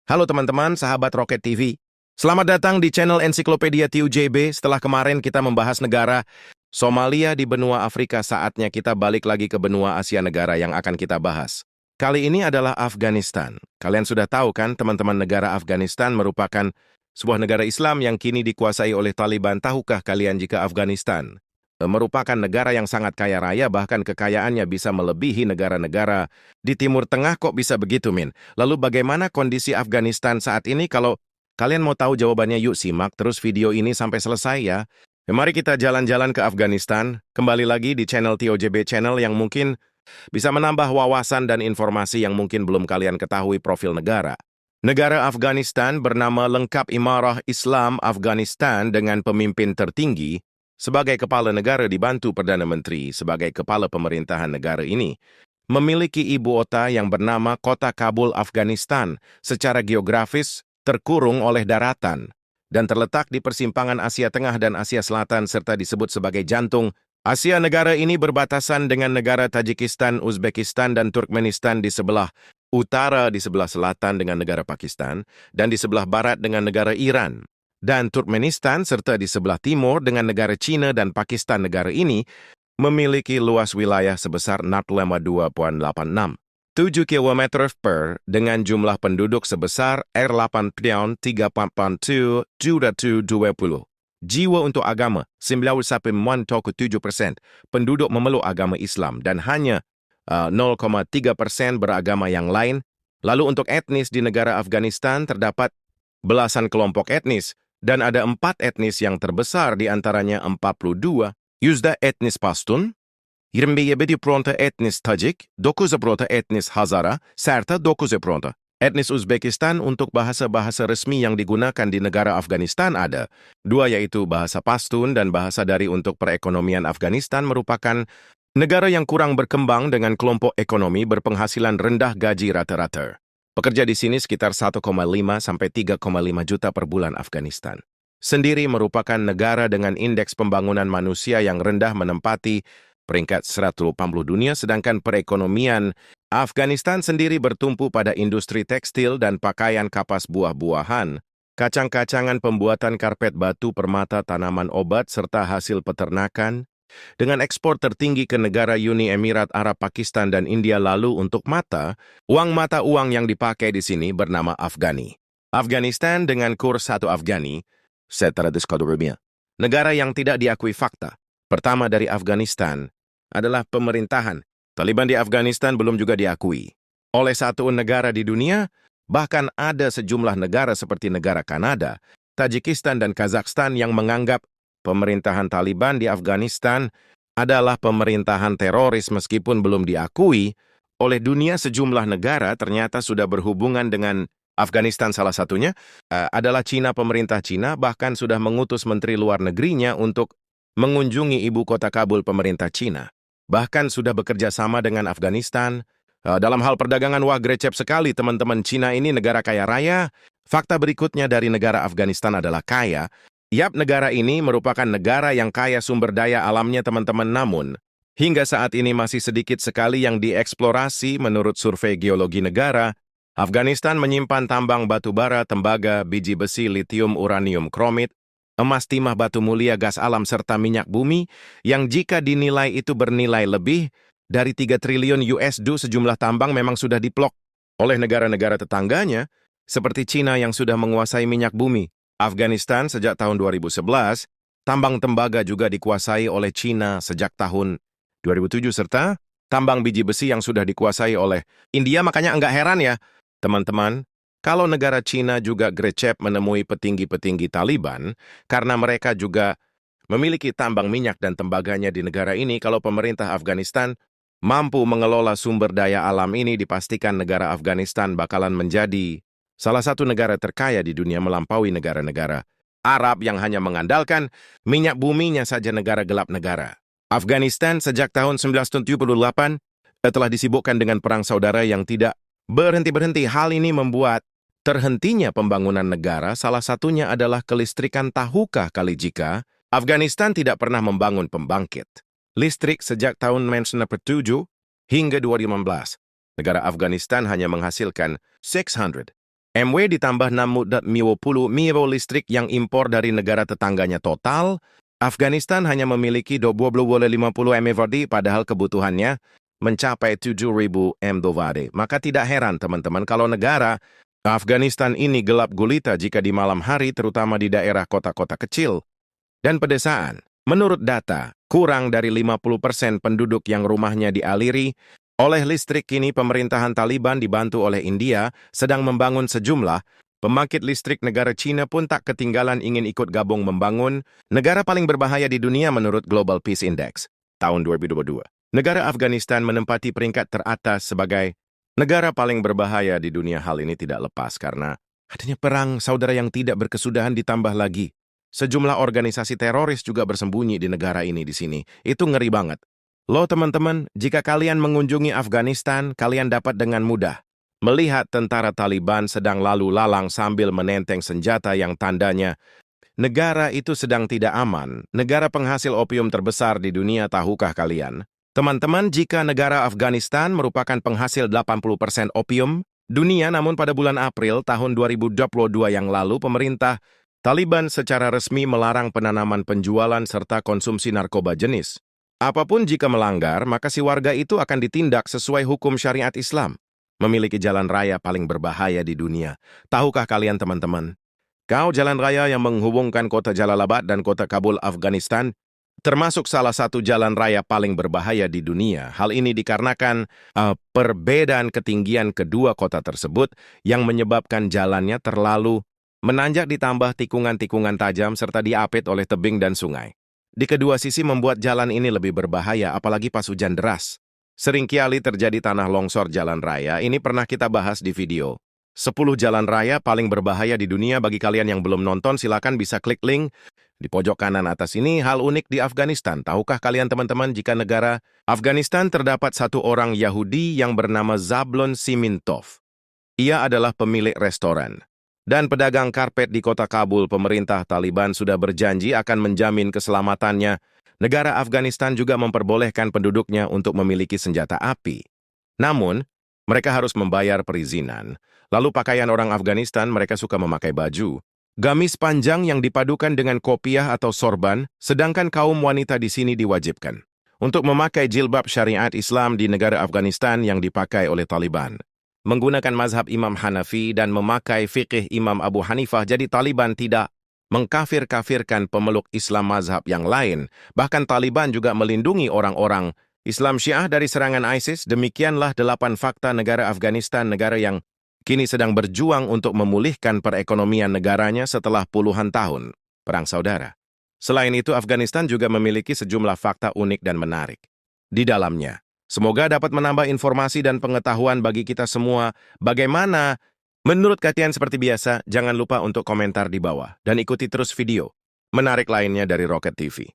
Halo teman-teman, sahabat Rocket TV. Selamat datang di channel Ensiklopedia TUJB. Setelah kemarin kita membahas negara Somalia di benua Afrika, saatnya kita balik lagi ke benua Asia negara yang akan kita bahas. Kali ini adalah Afghanistan. Kalian sudah tahu kan, teman-teman, negara Afghanistan merupakan sebuah negara Islam yang kini dikuasai oleh Taliban. Tahukah kalian jika Afghanistan merupakan negara yang sangat kaya raya, bahkan kekayaannya bisa melebihi negara-negara di Timur Tengah? Kok bisa begitu, Min? Lalu bagaimana kondisi Afghanistan saat ini? Kalau kalian mau tahu jawabannya, yuk simak terus video ini sampai selesai ya. Mari kita jalan-jalan ke Afghanistan. Kembali lagi di channel TOJB Channel yang mungkin bisa menambah wawasan dan informasi yang mungkin belum kalian ketahui profil negara. Negara Afghanistan bernama lengkap Imarah Islam Afghanistan dengan pemimpin tertinggi sebagai kepala negara dibantu Perdana Menteri sebagai kepala pemerintahan negara ini, memiliki ibu kota yang bernama Kota Kabul, Afghanistan, secara geografis terkurung oleh daratan, dan terletak di persimpangan Asia Tengah dan Asia Selatan serta disebut sebagai jantung Asia. Negara ini berbatasan dengan negara Tajikistan, Uzbekistan, dan Turkmenistan di sebelah utara, di sebelah selatan dengan negara Pakistan, dan di sebelah barat dengan negara Iran dan Turkmenistan, serta di sebelah timur dengan negara China dan Pakistan. Negara ini memiliki luas wilayah sebesar 62,86 km per dengan jumlah penduduk sebesar 8,342 jiwa. Untuk agama, 91,7% penduduk memeluk agama Islam dan hanya 0,3% beragama yang lain. Lalu untuk etnis di negara Afghanistan terdapat belasan kelompok etnis, dan ada 4 etnis yang terbesar, di antaranya 42 yüzde etnis Pashtun, 27% etnis Tajik, 9% etnis Hazara, serta 9% etnis Uzbekistan. Untuk bahasa-bahasa resmi yang digunakan di negara Afghanistan ada 2, yaitu bahasa Pashtun dan bahasa Dari. Untuk perekonomian, Afghanistan merupakan negara yang kurang berkembang dengan kelompok ekonomi berpenghasilan rendah. Gaji rata-rata pekerja di sini sekitar 1,5 sampai 3,5 juta per bulan. Afghanistan sendiri merupakan negara dengan indeks pembangunan manusia yang rendah, menempati peringkat 180 dunia, sedangkan perekonomian Afghanistan sendiri bertumpu pada industri tekstil dan pakaian, kapas buah-buahan, kacang-kacangan, pembuatan karpet, batu permata, tanaman obat, serta hasil peternakan, dengan ekspor tertinggi ke negara Uni Emirat Arab, Pakistan, dan India. Lalu untuk mata uang yang dipakai di sini bernama Afghani. Afghanistan dengan kurs 1 Afghani, 100 rupiah. Negara yang tidak diakui. Fakta pertama dari Afghanistan adalah pemerintahan Taliban di Afghanistan belum juga diakui oleh satu negara di dunia. Bahkan ada sejumlah negara seperti negara Kanada, Tajikistan, dan Kazakhstan yang menganggap pemerintahan Taliban di Afghanistan adalah pemerintahan teroris meskipun belum diakui oleh dunia. Sejumlah negara ternyata sudah berhubungan dengan Afghanistan. Salah satunya adalah Cina. Pemerintah Cina bahkan sudah mengutus menteri luar negerinya untuk mengunjungi ibu kota Kabul. Pemerintah Cina bahkan sudah bekerja sama dengan Afghanistan dalam hal perdagangan. Wah, grecep sekali teman-teman. Cina ini negara kaya raya. Fakta berikutnya dari negara Afghanistan adalah kaya. Yap, negara ini merupakan negara yang kaya sumber daya alamnya, teman-teman. Namun, hingga saat ini masih sedikit sekali yang dieksplorasi. Menurut survei geologi negara, Afghanistan menyimpan tambang batu bara, tembaga, biji besi, litium, uranium, kromit, emas, timah, batu mulia, gas alam, serta minyak bumi, yang jika dinilai itu bernilai lebih dari 3 triliun USD. Sejumlah tambang memang sudah diplok oleh negara-negara tetangganya, seperti Cina yang sudah menguasai minyak bumi. Afghanistan sejak tahun 2011, tambang tembaga juga dikuasai oleh Cina sejak tahun 2007, serta tambang biji besi yang sudah dikuasai oleh India. Makanya enggak heran ya, teman-teman, kalau negara Cina juga grecep menemui petinggi-petinggi Taliban, karena mereka juga memiliki tambang minyak dan tembaganya di negara ini. Kalau pemerintah Afghanistan mampu mengelola sumber daya alam ini, dipastikan negara Afghanistan bakalan menjadi salah satu negara terkaya di dunia, melampaui negara-negara Arab yang hanya mengandalkan minyak buminya saja. Negara gelap negara Afghanistan sejak tahun 1978 telah disibukkan dengan perang saudara yang tidak berhenti-berhenti. Hal ini membuat terhentinya pembangunan negara. Salah satunya adalah kelistrikan. Tahukah kali jika Afghanistan tidak pernah membangun pembangkit listrik sejak tahun 1997 hingga 2015. Negara Afghanistan hanya menghasilkan 600 MW ditambah 650 milo listrik yang impor dari negara tetangganya total, Afghanistan hanya memiliki 250 MW padahal kebutuhannya mencapai 7.000 MW. Maka tidak heran teman-teman kalau negara Afghanistan ini gelap gulita jika di malam hari terutama di daerah kota-kota kecil dan pedesaan. Menurut data, kurang dari 50% penduduk yang rumahnya dialiri oleh listrik. Kini pemerintahan Taliban dibantu oleh India sedang membangun sejumlah pembangkit listrik. Negara China pun tak ketinggalan ingin ikut gabung membangun. Negara paling berbahaya di dunia menurut Global Peace Index tahun 2022. Negara Afghanistan menempati peringkat teratas sebagai negara paling berbahaya di dunia. Hal ini tidak lepas karena adanya perang saudara yang tidak berkesudahan, ditambah lagi sejumlah organisasi teroris juga bersembunyi di negara ini di sini. Itu ngeri banget. Loh teman-teman, jika kalian mengunjungi Afghanistan, kalian dapat dengan mudah melihat tentara Taliban sedang lalu lalang sambil menenteng senjata yang tandanya negara itu sedang tidak aman. Negara penghasil opium terbesar di dunia, tahukah kalian? Teman-teman, jika negara Afghanistan merupakan penghasil 80% opium dunia, namun pada bulan April tahun 2022 yang lalu, pemerintah Taliban secara resmi melarang penanaman, penjualan, serta konsumsi narkoba jenis apapun. Jika melanggar, maka si warga itu akan ditindak sesuai hukum syariat Islam. Memiliki jalan raya paling berbahaya di dunia. Tahukah kalian teman-teman? Jalan raya yang menghubungkan kota Jalalabad dan kota Kabul, Afghanistan, termasuk salah satu jalan raya paling berbahaya di dunia. Hal ini dikarenakan perbedaan ketinggian kedua kota tersebut yang menyebabkan jalannya terlalu menanjak, ditambah tikungan-tikungan tajam serta diapit oleh tebing dan sungai. Di kedua sisi membuat jalan ini lebih berbahaya, apalagi pas hujan deras. Seringkali terjadi tanah longsor jalan raya. Ini pernah kita bahas di video 10 jalan raya paling berbahaya di dunia. Bagi kalian yang belum nonton, silakan bisa klik link di pojok kanan atas ini. Hal unik di Afghanistan. Tahukah kalian teman-teman jika negara Afghanistan terdapat satu orang Yahudi yang bernama Zablon Simintov. Ia adalah pemilik restoran dan pedagang karpet di kota Kabul. Pemerintah Taliban sudah berjanji akan menjamin keselamatannya. Negara Afghanistan juga memperbolehkan penduduknya untuk memiliki senjata api. Namun, mereka harus membayar perizinan. Lalu pakaian orang Afghanistan, mereka suka memakai baju gamis panjang yang dipadukan dengan kopiah atau sorban, sedangkan kaum wanita di sini diwajibkan untuk memakai jilbab syariat Islam di negara Afghanistan yang dipakai oleh Taliban. Menggunakan mazhab Imam Hanafi dan memakai fikih Imam Abu Hanifah, jadi Taliban tidak mengkafir-kafirkan pemeluk Islam mazhab yang lain. Bahkan Taliban juga melindungi orang-orang Islam Syiah dari serangan ISIS. Demikianlah 8 fakta negara Afghanistan, negara yang kini sedang berjuang untuk memulihkan perekonomian negaranya setelah puluhan tahun perang saudara. Selain itu, Afghanistan juga memiliki sejumlah fakta unik dan menarik di dalamnya. Semoga dapat menambah informasi dan pengetahuan bagi kita semua. Bagaimana menurut kalian? Seperti biasa, jangan lupa untuk komentar di bawah dan ikuti terus video menarik lainnya dari Rocket TV.